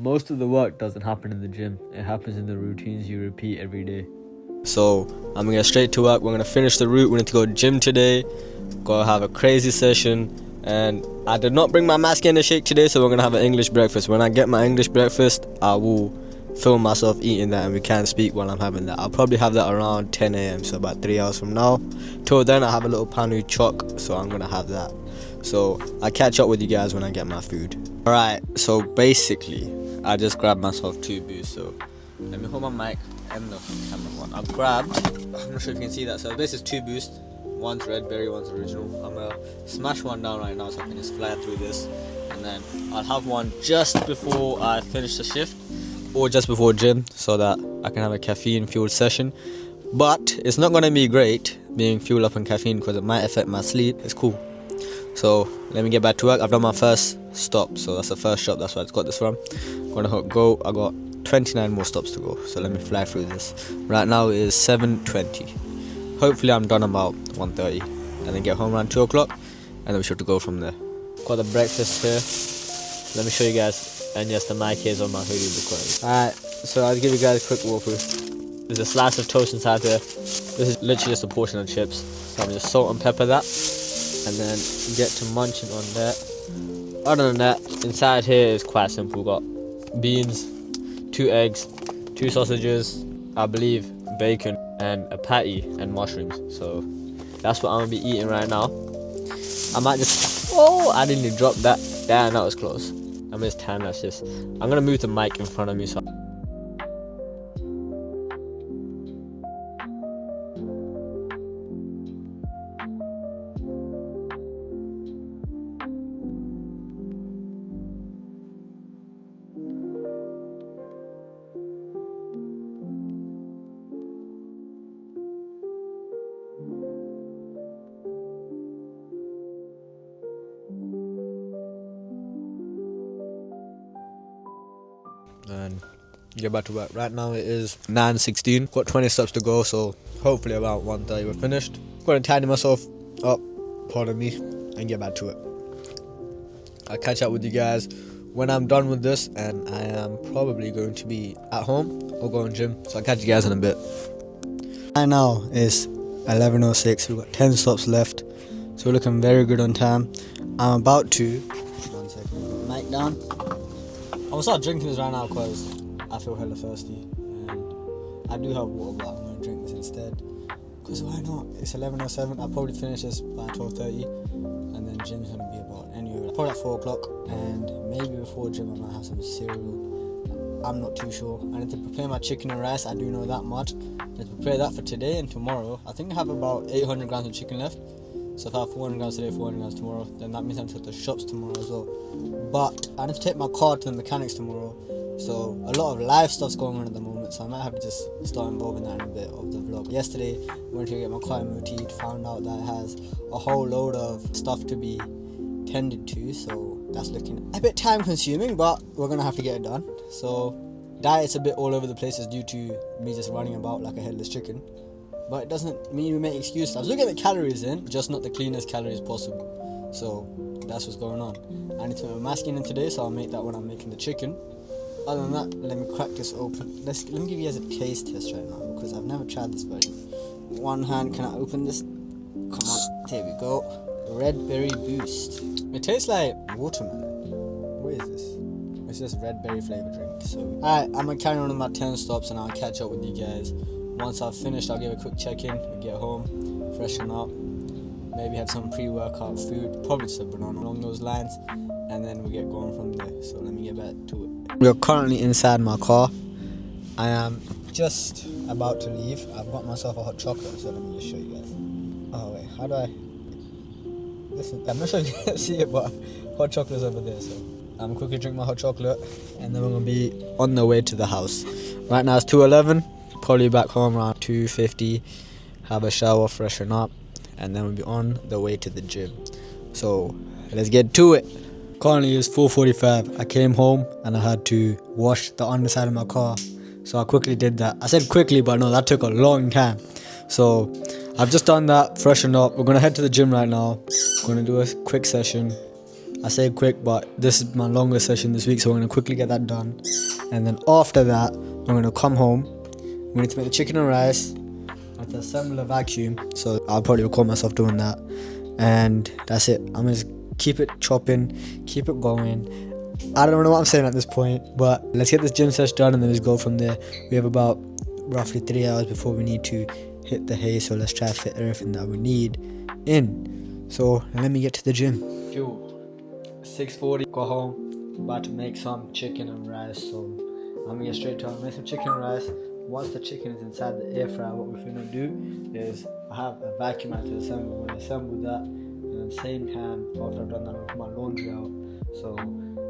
most of the work doesn't happen in the gym. It happens in the routines you repeat every day. So I'm gonna get straight to work. We're gonna finish the route. We need to go to gym today. Gotta have a crazy session. And I did not bring my mask and a shake today, so we're gonna have an English breakfast. When I get my English breakfast, I will film myself eating that, and we can't speak while I'm having that. I'll probably have that around 10 a.m, so about 3 hours from now. Till then, I have a little panu choc, so I'm gonna have that. So I'll catch up with you guys when I get my food. Alright, so basically, I just grabbed myself 2 boosts. So let me hold my mic and the camera one. I've grabbed, I'm not sure if you can see that. So this is 2 boosts. One's red berry, one's original. I'm gonna smash one down right now so I can just fly through this, and then I'll have one just before I finish the shift or just before gym so that I can have a caffeine fueled session. But it's not gonna be great being fueled up on caffeine because it might affect my sleep. It's cool. So let me get back to work. I've done my first stop, so that's the first shop. That's where I got this from. I'm gonna go. I got 29 more stops to go, so let me fly through this. Right now it is 7:20. Hopefully I'm done about 1:30, and then get home around 2 o'clock, and then we should go from there. Got the breakfast here. Let me show you guys. And yes, the mic is on my hoodie because. Alright, so I'll give you guys a quick walkthrough. There's a slice of toast inside there. This is literally just a portion of chips. So I'm just salt and pepper that, and then get to munching on that. Other than that, inside here is quite simple. We've got beans, 2 eggs, 2 sausages, I believe bacon, and a patty and mushrooms. So that's what I'm gonna be eating right now. I might just I didn't even drop that. Damn, that was close. I'm just tan. That's just. I'm gonna move the mic in front of me so. And get back to work. Right now it is 9:16. Got 20 steps to go, so hopefully about 1:30 we're finished. Gonna tidy myself up, pardon me, and get back to it. I'll catch up with you guys when I'm done with this, and I am probably going to be at home or go to gym. So I'll catch you guys in a bit. Right now it's 11:06. We've got 10 stops left, so we're looking very good on time. I'm about to. One second. Mic down. I'm gonna start drinking this right now because I feel hella thirsty, and I do have water, but I'm gonna drink this instead. Cause why not? It's 11:07. I'll probably finish this by 12:30, and then gym's gonna be about anyway, probably at 4 o'clock, and maybe before gym I might have some cereal. I'm not too sure. I need to prepare my chicken and rice. I do know that much. Let's prepare that for today and tomorrow. I think I have about 800 grams of chicken left. So if I have 400 grams today, 400 grams tomorrow, then that means I have to go to the shops tomorrow as well. But I need to take my car to the mechanics tomorrow. So a lot of live stuff's going on at the moment, so I might have to just start involving that in a bit of the vlog. Yesterday, I went to get my car MOT'd, found out that it has a whole load of stuff to be tended to, so that's looking a bit time consuming, but we're gonna have to get it done. So diet's a bit all over the place due to me just running about like a headless chicken. But it doesn't mean we make excuses. I was looking at the calories in, just not the cleanest calories possible. So that's what's going on. I need to make my masking in today, so I'll make that when I'm making the chicken. Other than that, let me crack this open. Let me give you guys a taste test right now because I've never tried this version. One hand, can I open this? Come on, there we go. Red berry boost. It tastes like watermelon. What is this? It's just red berry flavour drink. So alright, I'm gonna carry on with my 10 stops and I'll catch up with you guys. Once I've finished, I'll give a quick check-in, get home, freshen up, maybe have some pre-workout food, probably just a banana along those lines, and then we get going from there. So let me get back to it. We are currently inside my car. I am just about to leave. I've got myself a hot chocolate, so let me just show you guys. Oh wait, how do I? I'm not sure if you can see it, but hot chocolate's over there, so I'm quickly drink my hot chocolate, and then we're gonna be on the way to the house. Right now it's 2:11. Probably back home around 2:50, have a shower, freshen up, and then we'll be on the way to the gym. So let's get to it. Currently it's 4:45. I came home and I had to wash the underside of my car, so I quickly did that. I said quickly, but no, that took a long time. So I've just done that, freshened up. We're gonna head to the gym right now. Gonna do a quick session, I say quick, but this is my longest session this week, so I'm going to quickly get that done. And then after that, I'm going to come home. We need to make the chicken and rice. I have to assemble a vacuum, so I'll probably record myself doing that. And that's it. I'm going to keep it chopping, keep it going. I don't know what I'm saying at this point, but let's get this gym session done and then just go from there. We have about roughly 3 hours before we need to hit the hay, so let's try to fit everything that we need in. So let me get to the gym. Yo, 6:40, go home, about to make some chicken and rice, so I'm gonna get straight to it. Make some chicken and rice. Once the chicken is inside the air fryer, what we're gonna do is I have a vacuum to assemble. When I assemble that, and at the same time, after I've done that, I'll put my laundry out. So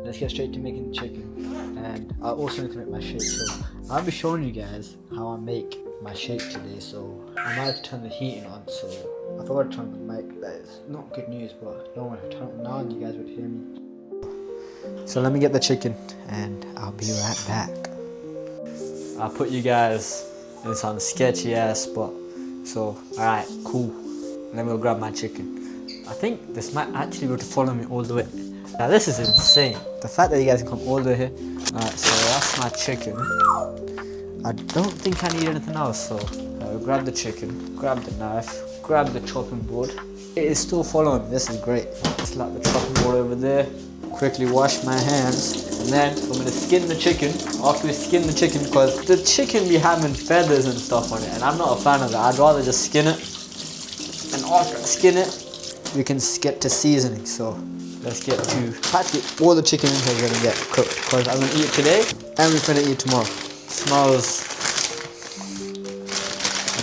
let's get straight to making the chicken. And I also need to make my shake, so I'll be showing you guys how I make my shake today. So I might have to turn the heating on, so I forgot to turn the mic. That is not good news, but don't worry, turn it now and you guys would hear me. So let me get the chicken and I'll be right back. I'll put you guys in some sketchy ass spot. So alright, cool. Let me go grab my chicken. I think this might actually be able to follow me all the way. Now this is insane. The fact that you guys can come all the way here. Alright, so that's my chicken. I don't think I need anything else, so I'll grab the chicken, grab the knife, grab the chopping board. It is still following me. This is great. Just like the chopping board over there. Quickly wash my hands, and then I'm gonna skin the chicken. After we skin the chicken, because the chicken be having feathers and stuff on it, and I'm not a fan of that. I'd rather just skin it, and after I skin it, we can get to seasoning. So let's get to practically all the chicken is gonna get cooked, because I'm gonna eat it today and we're gonna eat tomorrow. Smells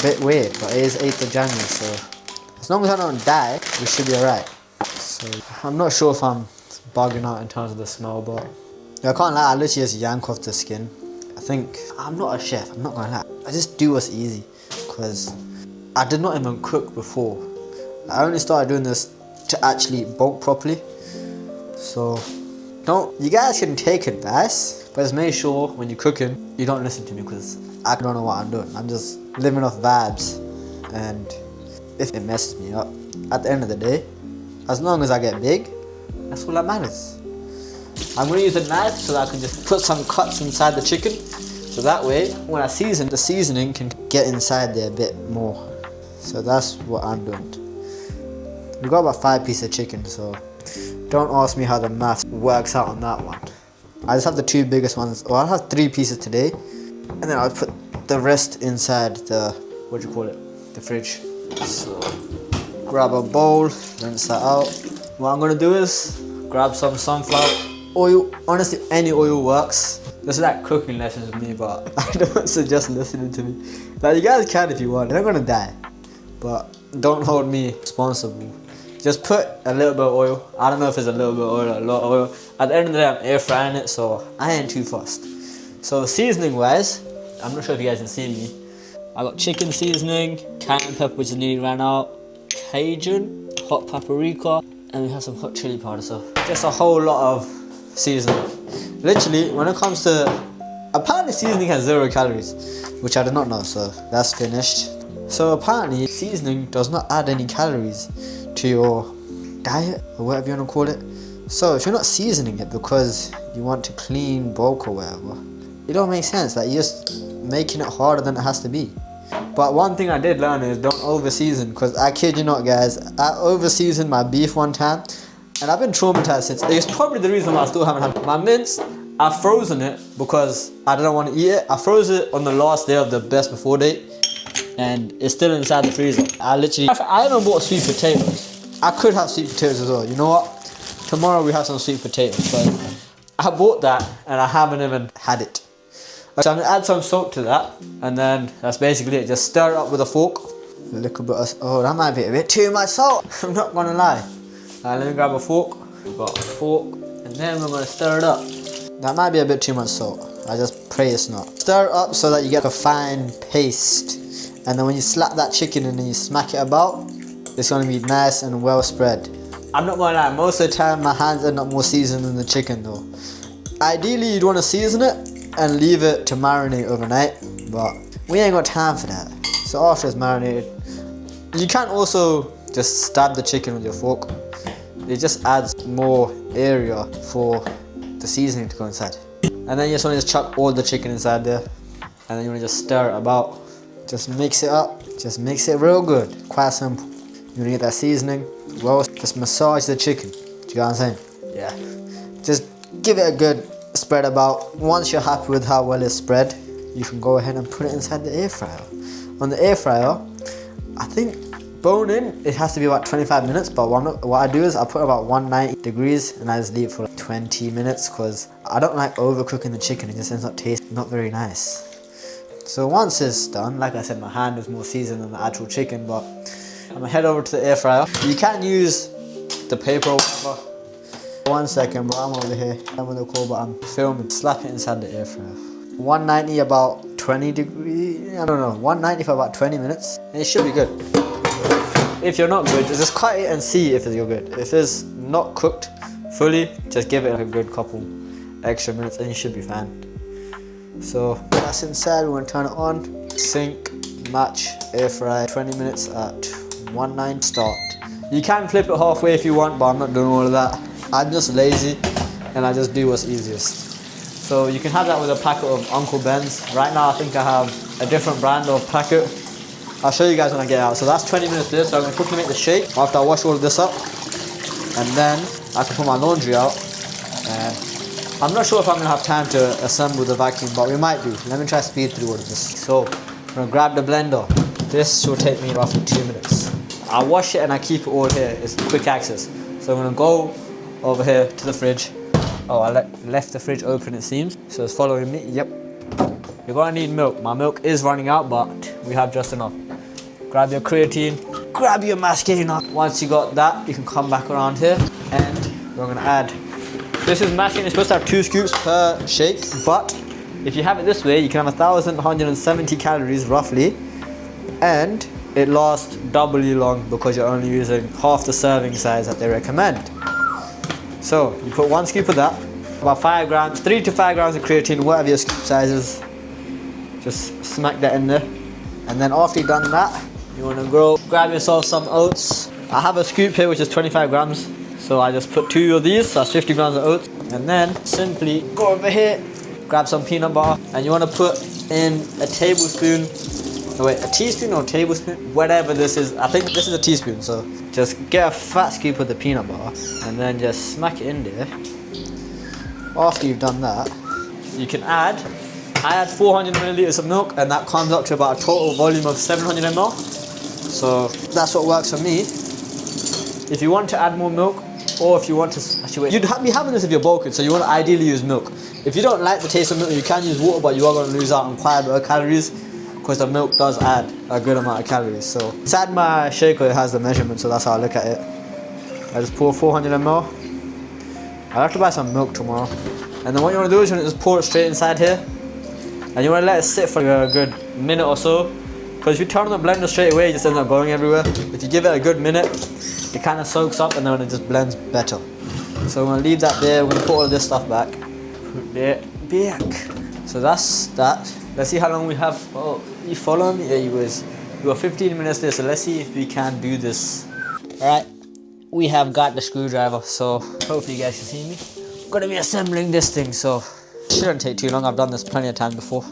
a bit weird, but it is 8th of January, so as long as I don't die, we should be alright. So I'm not sure if I'm bugging out in terms of the smell, but I can't lie, I literally just yank off the skin. I think I'm not a chef, I'm not gonna lie. I just do what's easy, because I did not even cook before. I only started doing this to actually bulk properly. So you guys can take advice, but just make sure when you're cooking you don't listen to me, because I don't know what I'm doing. I'm just living off vibes, and if it messes me up, at the end of the day, as long as I get big, that's all that matters. I'm going to use a knife so that I can just put some cuts inside the chicken, so that way when I season, the seasoning can get inside there a bit more. So that's what I'm doing. We've got about 5 pieces of chicken, so don't ask me how the math works out on that one. I just have the 2 biggest ones, or I'll have 3 pieces today, and then I'll put the rest inside the, the fridge. So grab a bowl, rinse that out. What I'm gonna do is grab some sunflower oil. Honestly, any oil works. This is like cooking lessons with me, but I don't suggest listening to me. Like, you guys can if you want. You're not gonna die, but don't hold me responsible. Just put a little bit of oil. I don't know if it's a little bit of oil or a lot of oil. At the end of the day, I'm air frying it, so I ain't too fussed. So seasoning wise, I'm not sure if you guys can see me. I got chicken seasoning, cayenne pepper which is nearly ran out, Cajun, hot paprika, and we have some hot chili powder. So just a whole lot of seasoning. Literally, when it comes to, apparently seasoning has 0 calories, which I did not know, so that's finished. So apparently seasoning does not add any calories to your diet, or whatever you want to call it. So if you're not seasoning it because you want to clean bulk or whatever, it don't make sense. Like, you're just making it harder than it has to be. But one thing I did learn is don't over season, because I kid you not guys, I over seasoned my beef one time and I've been traumatized since. It's probably the reason why I still haven't had my mince. I've frozen it because I didn't want to eat it. I froze it on the last day of the best before date, and it's still inside the freezer. I even bought sweet potatoes. I could have sweet potatoes as well. You know what? Tomorrow we have some sweet potatoes. But I bought that and I haven't even had it. So I'm gonna add some salt to that, and then that's basically it. Just stir it up with a fork. A little bit of, oh, that might be a bit too much salt. I'm not gonna lie. Let me grab a fork. We've got a fork, and then we're gonna stir it up. That might be a bit too much salt. I just pray it's not. Stir it up so that you get a fine paste, and then when you slap that chicken and then you smack it about, it's gonna be nice and well spread. I'm not gonna lie, most of the time my hands end up more seasoned than the chicken though. Ideally you'd want to season it and leave it to marinate overnight, but we ain't got time for that. So after it's marinated, you can also just stab the chicken with your fork it just adds more area for the seasoning to go inside. And then you just want to chuck all the chicken inside there, and then you want to just stir it about. Just mix it up, just mix it real good. Quite simple. You want to get that seasoning, well, just massage the chicken. Do you get what I'm saying? Yeah. Just give it a good spread about. Once you're happy with how well it's spread, you can go ahead and put it inside the air fryer. On the air fryer, I think bone in, it has to be about 25 minutes, but what I do is I put about 190 degrees and I just leave it for like 20 minutes because I don't like overcooking the chicken. It just ends up tasting not very nice. So once it's done, like I said, my hand is more seasoned than the actual chicken, but I'm gonna head over to the air fryer. You can use the paper or whatever. 1 second, bro, I'm over here. I'm gonna call, but I'm filming. Slap it inside the air fryer. 190 about 20 degrees, I don't know, 190 for about 20 minutes, and it should be good. If you're not good, just cut it and see if you're good. If it's not cooked fully, just give it a good couple extra minutes and you should be fine. So that's inside, we're gonna turn it on. Sync, match, air fry, 20 minutes at 190, start. You can flip it halfway if you want, but I'm not doing all of that. I'm just lazy and I just do what's easiest. So you can have that with a packet of Uncle Ben's. Right now I think I have a different brand of packet. I'll show you guys when I get out. So that's 20 minutes there, so I'm gonna quickly make the shake after I wash all of this up. And then I can put my laundry out. And I'm not sure if I'm gonna have time to assemble the vacuum, but we might do. Let me try to speed through all of this. So I'm gonna grab the blender. This will take me roughly 2 minutes. I wash it and I keep it all here. It's quick access. So I'm gonna go over here to the fridge. Oh, I left the fridge open, it seems. So it's following me. Yep. You're gonna need milk. My milk is running out, but we have just enough. Grab your creatine, grab your mascara. Once you got that, you can come back around here and we're gonna add. This is mascara, it's supposed to have 2 scoops per shake, but if you have it this way, you can have 1,170 calories roughly, and it lasts doubly long because you're only using half the serving size that they recommend. So you put 1 scoop of that, about 5 grams, 3 to 5 grams of creatine, whatever your scoop size is. Just smack that in there. And then after you've done that, you want to grab yourself some oats. I have a scoop here which is 25 grams. So I just put 2 of these, so that's 50 grams of oats. And then simply go over here, grab some peanut butter. And you want to put in a tablespoon, a teaspoon or tablespoon, whatever this is. I think this is a teaspoon, so just get a fat scoop of the peanut butter and then just smack it in there. After you've done that, you can add, I add 400 milliliters of milk and that comes up to about a total volume of 700 ml. So that's what works for me. If you want to add more milk, or if you want to, actually wait, you'd be having this if you're bulking, so you want to ideally use milk. If you don't like the taste of milk, you can use water, but you are going to lose out on quite a bit of calories because the milk does add a good amount of calories. So inside my shaker it has the measurement, so that's how I look at it. I just pour 400 ml. I'll have to buy some milk tomorrow. And then what you want to do is you want to just pour it straight inside here. And you want to let it sit for a good minute or so. Because if you turn on the blender straight away, it just ends up going everywhere. If you give it a good minute, it kind of soaks up and then it just blends better. So we're going to leave that there. We're going to put all this stuff back. Put it back. So that's that. Let's see how long we have. Oh, you follow me? Yeah, you guys. We got 15 minutes there, so let's see if we can do this. Alright, we have got the screwdriver, so hopefully you guys can see me. I'm going to be assembling this thing, so it shouldn't take too long. I've done this plenty of times before.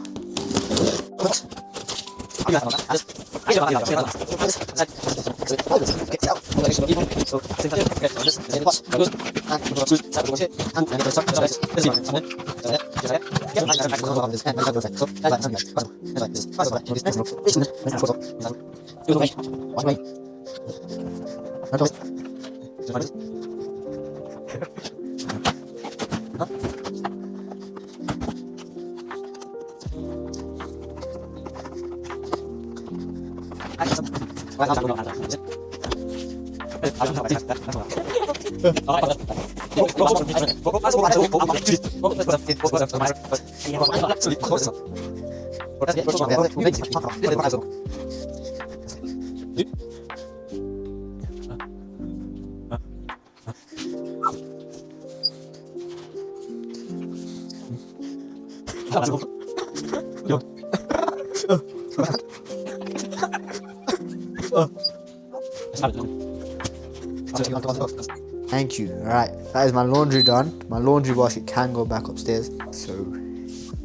Thank you. Alright, that is my laundry done. My laundry basket can go back upstairs. So,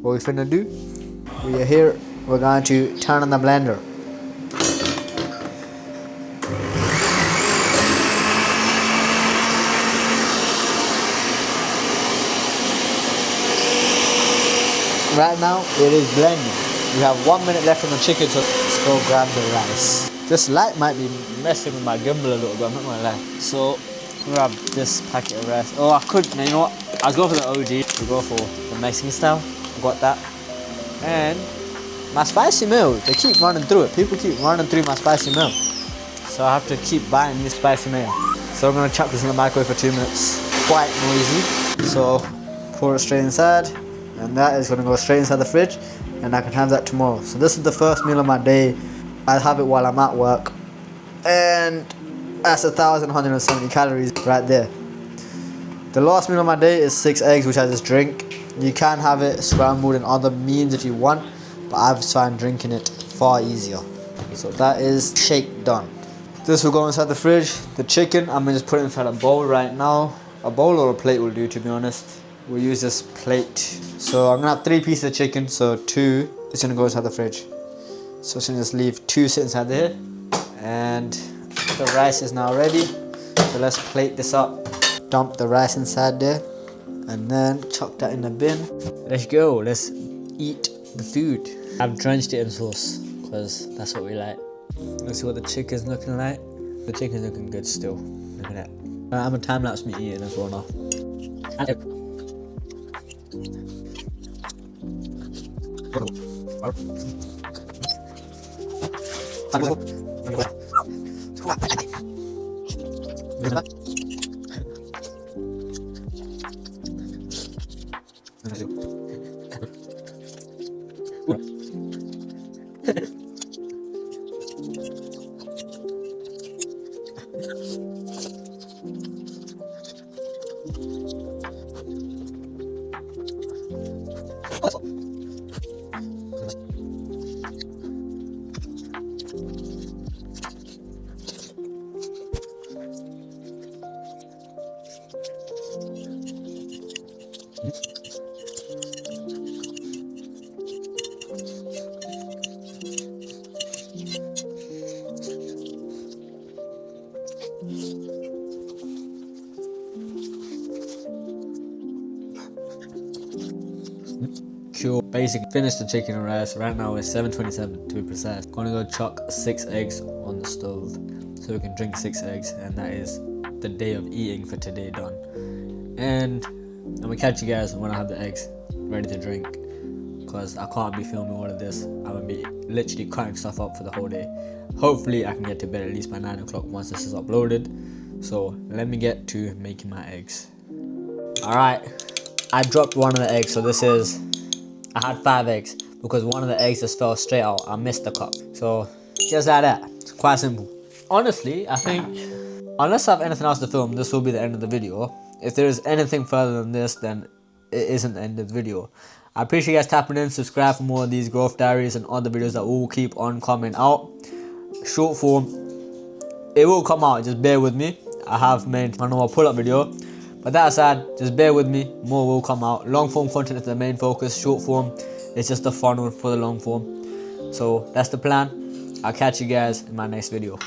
what we finna do, we are here, we're going to turn on the blender. Right now, it is blending. We have 1 minute left on the chicken, so let's go grab the rice. This light might be messing with my gimbal a little bit, I'm not gonna lie. So, grab this packet of rice. Oh, I could, you know what? I was going for the OG to go for the Mexican style. I got that. And my spicy meal, they keep running through it. People keep running through my spicy meal. So I have to keep buying new spicy meal. So I'm gonna chuck this in the microwave for 2 minutes. Quite noisy. So, pour it straight inside. And that is gonna go straight inside the fridge. And I can have that tomorrow. So this is the first meal of my day. I have it while I'm at work. And that's 1,170 calories right there. The last meal of my day is 6 eggs, which I just drink. You can have it scrambled in other means if you want, but I've found drinking it far easier. So that is shake done. This will go inside the fridge. The chicken, I'm gonna just put it inside a bowl right now. A bowl or a plate will do, to be honest. We'll use this plate. So I'm gonna have 3 pieces of chicken, so 2 is gonna go inside the fridge. So I'm gonna just leave 2 sit inside there. And the rice is now ready. So let's plate this up. Dump the rice inside there. And then chuck that in the bin. Let's go, let's eat the food. I've drenched it in sauce, because that's what we like. Let's see what the chicken's looking like. The chicken's looking good still. Look at that. I'm gonna time lapse me eating as well now. Cool. Basically finished the chicken and rice. Right now it's 7:27 to be precise. Gonna go chuck 6 eggs on the stove so we can drink 6 eggs, and that is the day of eating for today done. And I'm gonna catch you guys when I have the eggs ready to drink, because I can't be filming all of this. I'm gonna be literally cutting stuff up for the whole day. Hopefully I can get to bed at least by 9 o'clock once this is uploaded. So let me get to making my eggs. Alright, I dropped one of the eggs, so this is, I had 5 eggs because one of the eggs just fell straight out. I missed the cup. So just like that. It's quite simple. Honestly, I think unless I have anything else to film, this will be the end of the video. If there is anything further than this, then it isn't the end of the video. I appreciate you guys tapping in. Subscribe for more of these growth diaries and other videos that will keep on coming out. Short form, it will come out, just bear with me. I have made a normal pull-up video, but that aside, just bear with me, more will come out. Long form content is the main focus, short form is just the funnel for the long form. So that's the plan. I'll catch you guys in my next video.